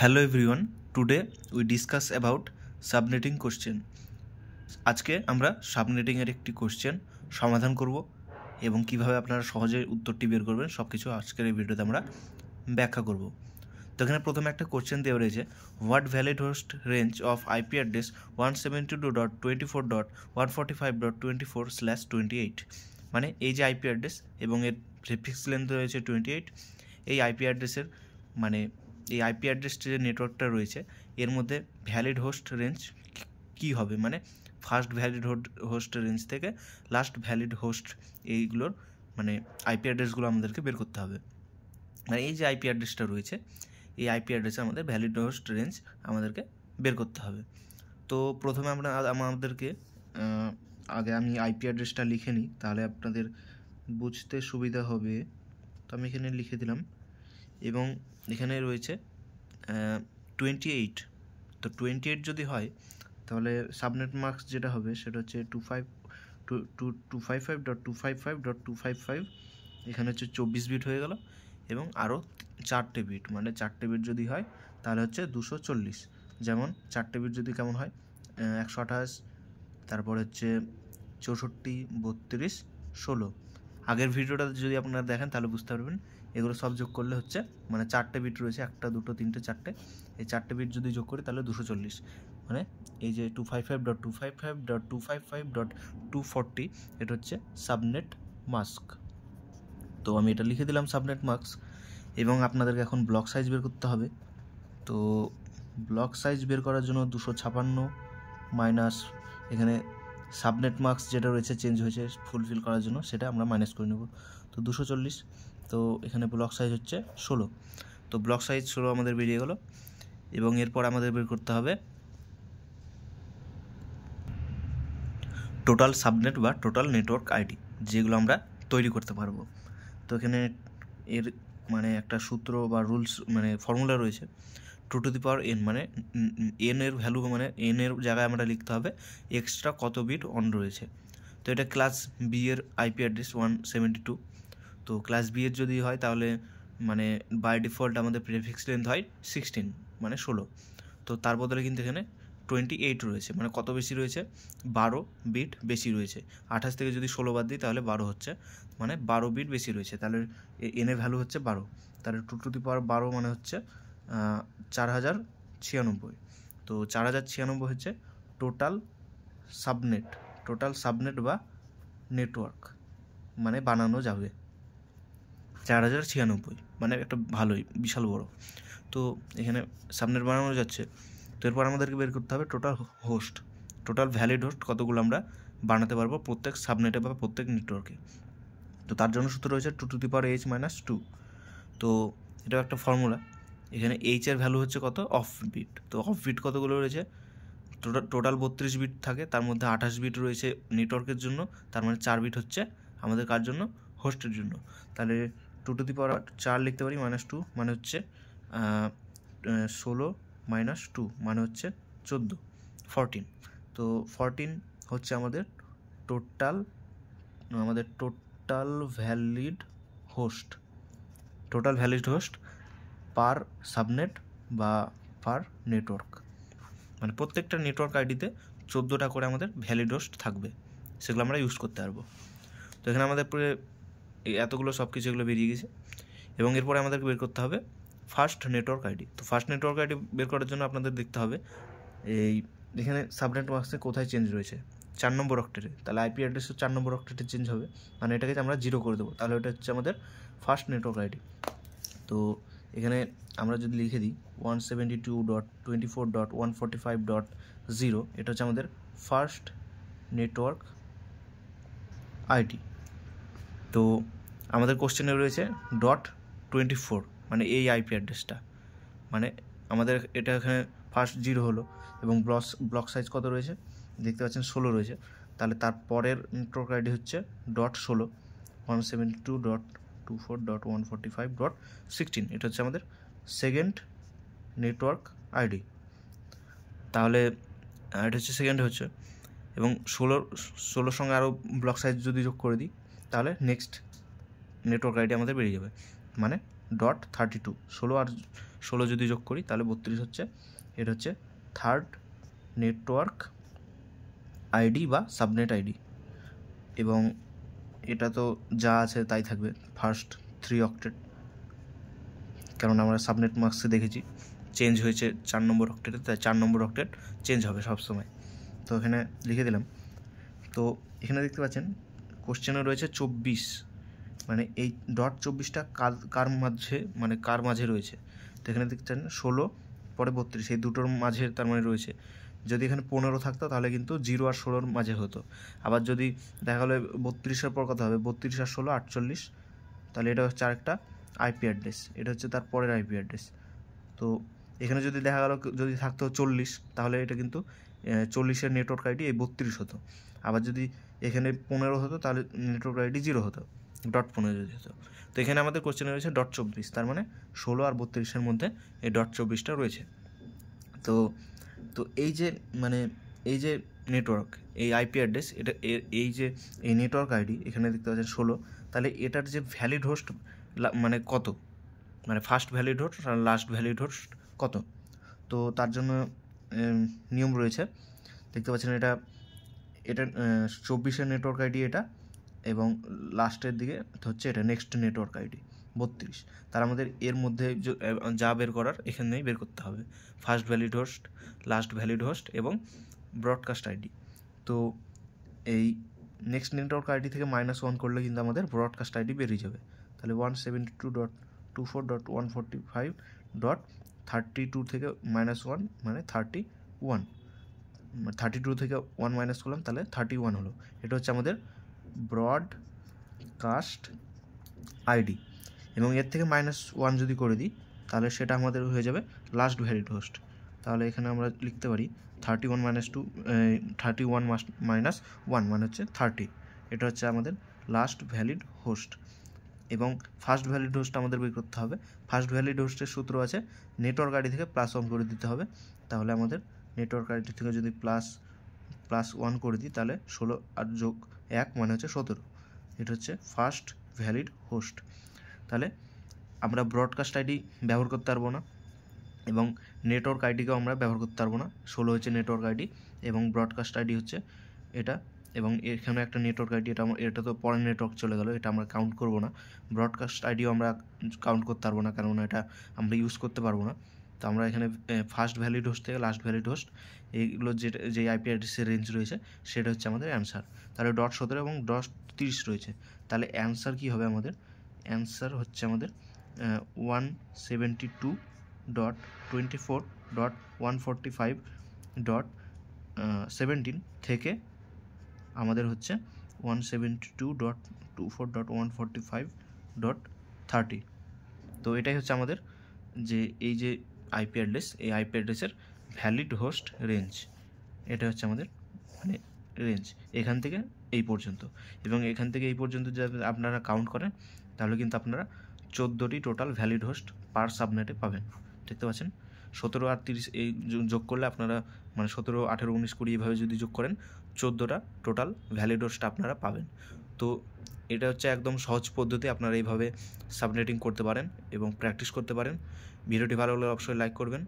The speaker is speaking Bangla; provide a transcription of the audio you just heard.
Hello everyone, today we discuss about subnetting question. আজকে আমরা সাবনেটিং এর একটি কোশ্চেন সমাধান করব এবং কিভাবে আপনারা সহজে উত্তরটি বের করবেন সবকিছু আজকের এই ভিডিওতে আমরা ব্যাখ্যা করব। তো এখানে প্রথমে একটা কোশ্চেন দেওয়া রয়েছে, what valid host range of IP address 172.24.145.24/28, মানে এই যে আইপি অ্যাড্রেস এবং এর প্রিফিক্স লেন্থ রয়েছে 28, এই আইপি অ্যাড্রেসের মানে এই আইপি অ্যাড্রেসটি যে নেটওয়ার্কটা রয়েছে এর মধ্যে ভ্যালিড হোস্ট রেঞ্জ কী হবে, মানে ফার্স্ট ভ্যালিড হোস্ট রেঞ্জ থেকে লাস্ট ভ্যালিড হোস্ট এইগুলোর মানে আইপি অ্যাড্রেসগুলো আমাদেরকে বের করতে হবে। মানে এই যে আইপি অ্যাড্রেসটা রয়েছে এই আইপি অ্যাড্রেসে আমাদের ভ্যালিড হোস্ট রেঞ্জ আমাদেরকে বের করতে হবে। তো প্রথমে আমাদেরকে আগে আমি আইপি অ্যাড্রেসটা লিখে নিই, তাহলে আপনাদের বুঝতে সুবিধা হবে। তো আমি এখানে লিখে দিলাম এবং এখানে রয়েছে 28। তো 28 যদি হয় তাহলে সাবনেট মার্কস যেটা হবে সেটা হচ্ছে 255.255.255, এখানে হচ্ছে 24 বিট হয়ে গেল এবং আরও 4টে বিট, মানে 4টে বিট যদি হয় তাহলে হচ্ছে 240। যেমন 4টে বিট যদি কেমন হয় 128, তারপর হচ্ছে 64, 32, 16। আগের ভিডিওটা যদি আপনারা দেখেন তাহলে বুঝতে পারবেন এগুলো সব যোগ করলে হচ্ছে মানে 4টে বিট রয়েছে, 1, 2, 3, 4টে, এই 4টে বিট যদি যোগ করি তাহলে 240, মানে এই যে 255.255.255.240 এটা হচ্ছে সাবনেট মাস্ক। তো আমি এটা লিখে দিলাম সাবনেট মাস্ক এবং আপনাদেরকে এখন ব্লক সাইজ বের করতে হবে। তো ব্লক সাইজ বের করার জন্য 256 মাইনাস এখানে সাবনেট মার্কস যেটা রয়েছে চেঞ্জ হয়েছে ফুলফিল করার জন্য সেটা আমরা মাইনাস করে নেব। তো 240, তো এখানে ব্লক সাইজ হচ্ছে 16। তো ব্লক সাইজ 16 আমাদের বেরিয়ে গেল এবং এরপর আমাদের বের করতে হবে টোটাল সাবনেট বা টোটাল নেটওয়ার্ক আইডি যেগুলো আমরা তৈরি করতে পারবো। তো এখানে এর মানে একটা সূত্র বা রুলস মানে ফর্মুলা রয়েছে, 2 টু দি পাওয়ার n, মানে n এর ভ্যালু মানে n এর জায়গায় আমরা লিখতে হবে এক্সট্রা কত বিট অন রয়েছে। তো এটা ক্লাস বি এর আইপি অ্যাড্রেস 172। তো ক্লাস বি এর যদি হয় তাহলে মানে বাই ডিফল্ট আমাদের প্রিফিক্স লেন্থ হয় 16, মানে 16। তো তার বদলে কিন্তু এখানে 28 রয়েছে, মানে কত বেশি রয়েছে 12 বিট বেশি রয়েছে। 28 থেকে যদি 16 বাদ দিই তাহলে 12 হচ্ছে, মানে 12 বিট বেশি রয়েছে। তাহলে এন এর ভ্যালু হচ্ছে 12, তাহলে 2 টু দি পাওয়ার 12 মানে হচ্ছে 4096। তো 4096 হচ্ছে টোটাল সাবনেট বা নেটওয়ার্ক মানে বানানো যাবে 4096, মানে একটা ভালোই বিশাল বড়। তো এখানে সাবনেট বানানো যাচ্ছে। তো এরপর আমাদেরকে বের করতে হবে টোটাল ভ্যালিড হোস্ট কতগুলো আমরা বানাতে পারবো প্রত্যেক সাবনেটে বা প্রত্যেক নেটওয়ার্কে। তো তার জন্য সূত্র রয়েছে 2 টু দি পাওয়ার h-2। তো এটাও একটা ফর্মুলা। এখানে এইচ এর ভ্যালু হচ্ছে কত, অফ বিট। তো অফ বিট কতগুলো রয়েছে, টোটাল 32 বিট থাকে, তার মধ্যে 28 বিট রয়েছে নেটওয়ার্কের জন্য, তার মানে 4 বিট হচ্ছে আমাদের কার জন্য, হোস্টের জন্য। তাহলে 2 টু দি পাওয়ার 4 লিখতে পারি, -2 মানে হচ্ছে 16 - 2 মানে হচ্ছে 14, 14। তো 14 হচ্ছে আমাদের টোটাল ভ্যালিড হোস্ট পার সাবনেট বা পার নেটওয়ার্ক, মানে প্রত্যেকটা নেটওয়ার্ক আইডিতে 14টা করে আমাদের ভ্যালিড হোস্ট থাকবে, সেগুলো আমরা ইউজ করতে পারবো। তো এখানে আমাদের পুরো এতগুলো সব কিছু এগুলো বেরিয়ে গেছে এবং এরপরে আমাদেরকে বের করতে হবে ফার্স্ট নেটওয়ার্ক আইডি। তো ফার্স্ট নেটওয়ার্ক আইডি বের করার জন্য আপনাদের দেখতে হবে এই এখানে সাবনেট মাস্কে কোথায় চেঞ্জ রয়েছে, 4 নম্বর অক্টেটে। তাহলে আইপি অ্যাড্রেসও 4 নম্বর অক্টেটে চেঞ্জ হবে, মানে এটাকে আমরা 0 করে দেবো, তাহলে এটা হচ্ছে আমাদের ফার্স্ট নেটওয়ার্ক আইডি। তো এখানে আমরা যদি লিখে দিই 172.24.145.0, এটা হচ্ছে আমাদের ফার্স্ট নেটওয়ার্ক আইডি। তো আমাদের কোশ্চেনে রয়েছে .24, মানে এই আইপি অ্যাড্রেসটা, মানে আমাদের এটা এখানে ফার্স্ট 0 হলো এবং ব্লক সাইজ কত রয়েছে দেখতে পাচ্ছেন 16 রয়েছে। তাহলে তার পরের নেটওয়ার্ক আইডি হচ্ছে .16, 172.24.145.16, এটা হচ্ছে আমাদের সেকেন্ড নেটওয়ার্ক আইডি। তাহলে এটা হচ্ছে সেকেন্ডে হচ্ছে এবং 16 সঙ্গে আরও ব্লক সাইজ যদি যোগ করে দিই তাহলে নেক্সট নেটওয়ার্ক আইডি আমাদের বেরিয়ে যাবে, মানে .32, 16 আর 16 যদি যোগ করি তাহলে 32 হচ্ছে। এটা হচ্ছে থার্ড নেটওয়ার্ক আইডি বা সাবনেট আইডি, এবং এটা তো যা আছে তাই থাকবে, ফার্স্ট 3 অক্টেট, কারণ আমরা সাবনেট মাস্কে দেখেছি চেঞ্জ হয়েছে 4 নম্বর অক্টেটে, তাই 4 নম্বর অক্টেট চেঞ্জ হবে সবসময়। তো এখানে লিখে দিলাম। তো এখানে দেখতে পাচ্ছেন কোশ্চেনে রয়েছে 24, মানে এই .24টা কার মাঝে, মানে কার মাঝে রয়েছে। তো এখানে দেখছেন 16 পরে 32, এই দুটোর মাঝে তার মানে রয়েছে। যদি এখানে 15 থাকতো তাহলে কিন্তু 0 আর 16-র মাঝে হতো। আবার যদি দেখা গেলো 32-এর পর কথা হবে 32 আর 16 48, তাহলে এটা হচ্ছে আরেকটা আইপি অ্যাড্রেস, এটা হচ্ছে তার পরের আইপি অ্যাড্রেস। তো এখানে যদি দেখা গেলো যদি থাকতো 40, তাহলে এটা কিন্তু 40-এর নেটওয়ার্ক আইডি এই 32 হতো। আবার যদি এখানে 15 হতো তাহলে নেটওয়ার্ক আইডি 0 হতো, .15 যদি হতো। তো এখানে আমাদের কোশ্চেনে রয়েছে .24, তার মানে 16 আর 32-এর মধ্যে এই .24টা রয়েছে। তো এই যে মানে এই যে নেটওয়ার্ক, এই আইপি অ্যাড্রেস, এটা এই যে এই নেটওয়ার্ক আইডি এখানে দেখতে পাচ্ছেন 16, তাহলে এটার যে ভ্যালিড হোস্ট মানে কত, মানে ফার্স্ট ভ্যালিড হোস্ট আর লাস্ট ভ্যালিড হোস্ট কত। তো তার জন্য নিয়ম রয়েছে, দেখতে পাচ্ছেন এটা 24-এর নেটওয়ার্ক আইডি এটা, এবং লাস্টের দিকে হচ্ছে এটা নেক্সট নেটওয়ার্ক আইডি 32। তার আমাদের এর মধ্যে যা বের করার এখানেই বের করতে হবে, first valid host, last valid host এবং ব্রডকাস্ট আইডি। তো এই নেক্সট নেটওয়ার্ক আইডি থেকে -1 করলে কিন্তু আমাদের ব্রডকাস্ট আইডি বেরিয়ে যাবে। তাহলে 172.24.145.32 থেকে -1 মানে 31, 32 থেকে 1 মাইনাস করলাম তাহলে 31 হলো। এটা হচ্ছে আমাদের ব্রডকাস্ট আইডি, এবং এর থেকে -1 যদি করে দিই তাহলে সেটা আমাদের হয়ে যাবে লাস্ট ভ্যালিড হোস্ট। তাহলে এখানে আমরা লিখতে পারি 31 -1 মানে হচ্ছে 30, এটা হচ্ছে আমাদের লাস্ট ভ্যালিড হোস্ট। এবং ফার্স্ট ভ্যালিড হোস্ট আমাদের বের করতে হবে। ফার্স্ট ভ্যালিড হোস্টের সূত্র আছে নেটওয়ার্ক আইডি থেকে +1 করে দিতে হবে। তাহলে আমাদের নেটওয়ার্ক আইডি থেকে যদি +1 করে দিই তাহলে 16 আর যোগ 1 মানে হচ্ছে 17, এটা হচ্ছে ফার্স্ট ভ্যালিড হোস্ট। তাহলে আমরা ব্রডকাস্ট আইডি ব্যবহার করতে পারবো না, এবং নেটওয়ার্ক আইডিকেও আমরা ব্যবহার করতে পারবো না। 16 হচ্ছে নেটওয়ার্ক আইডি এবং ব্রডকাস্ট আইডি হচ্ছে এটা, এবং এখানে একটা নেটওয়ার্ক আইডি, এটা তো পরের নেটওয়ার্ক চলে গেল, এটা আমরা কাউন্ট করব না। ব্রডকাস্ট আইডিও আমরা কাউন্ট করতে পারবো না, কারণ এটা আমরা ইউজ করতে পারবো না। তো আমরা এখানে ফার্স্ট ভ্যালিড হোস্ট থেকে লাস্ট ভ্যালিড হোস্ট এইগুলো যে আইপি অ্যাড্রেসের রেঞ্জ রয়েছে সেটা হচ্ছে আমাদের অ্যান্সার। তাহলে .17 এবং .30 রয়েছে, তাহলে অ্যান্সার কী হবে আমাদের? অ্যান্সার হচ্ছে আমাদের 172.24.145.17 থেকে আমাদের হচ্ছে 172.24.145.30। তো এটাই হচ্ছে আমাদের যে এই যে আইপি অ্যাড্রেস, এই আইপি অ্যাড্রেসের ভ্যালিড হোস্ট রেঞ্জ, এটা হচ্ছে আমাদের মানে রেঞ্জ এখান থেকে এই পর্যন্ত। এবং এখান থেকে এই পর্যন্ত যদি আপনারা কাউন্ট করেন তাহলে কিন্তু আপনারা 14টি টোটাল ভ্যালিড হোস্ট পার সাবনেটে পাবেন। দেখতে পাচ্ছেন 17 আর 30 এই যোগ করলে আপনারা মানে 17, 18, 19, 20 এইভাবে যদি যোগ করেন 14টা টোটাল ভ্যালিড হোস্ট আপনারা পাবেন। তো এটা হচ্ছে একদম সহজ পদ্ধতি, আপনারা এইভাবে সাবনেটিং করতে পারেন এবং প্র্যাকটিস করতে পারেন। ভিডিওটি ভালো হলে অবশ্যই লাইক করবেন।